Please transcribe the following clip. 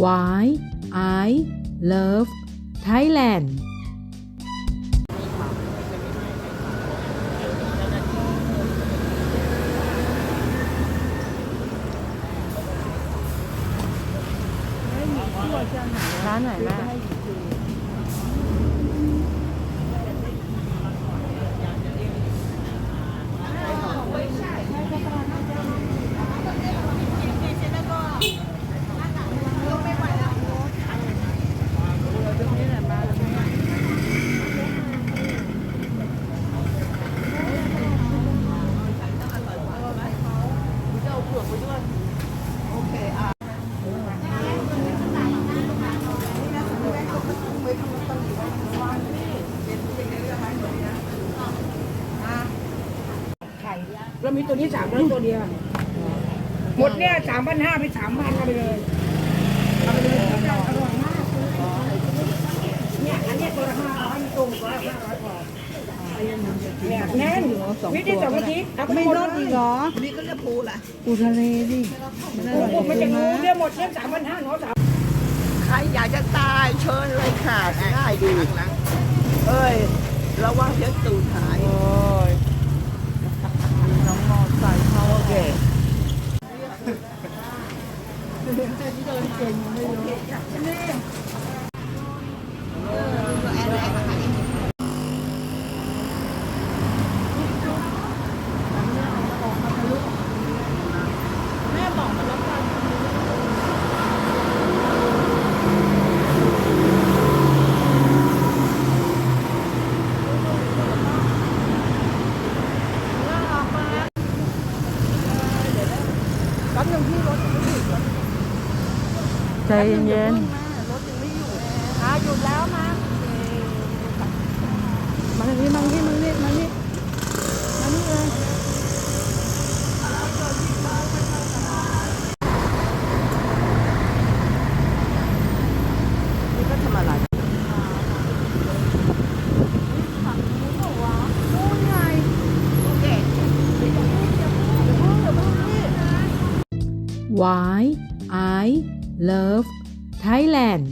Why I love Thailand ร้านไหนแม่เรามีตัวนี้300ตัวเดียวหมดเนี่ย3,500ไป3,000เอาไปเลยเอาไปเลยอร่อยมากเนี่ยอันนี้ตัวละ500ตรงตัวละ500พอเนี่ยแน่นวิธี2 อาทิตย์เอาไปหมดอีกเหรอ นี่ก็จะปูล่ะ ปูทะเลดิ มันจะรู้เนี่ยหมดเนี่ย3,500เนาะใครอยากจะตายเชิญเลยค่ะง่ายดีเอ้ยระวังเดี๋ยวตูดหาย โอ้ยน้องมอใส่เขาโอเคใจเย็นๆหยุดแล้วมาทางนี้มานี่เลยนี่ก็ทำอะไรWhy I love Thailand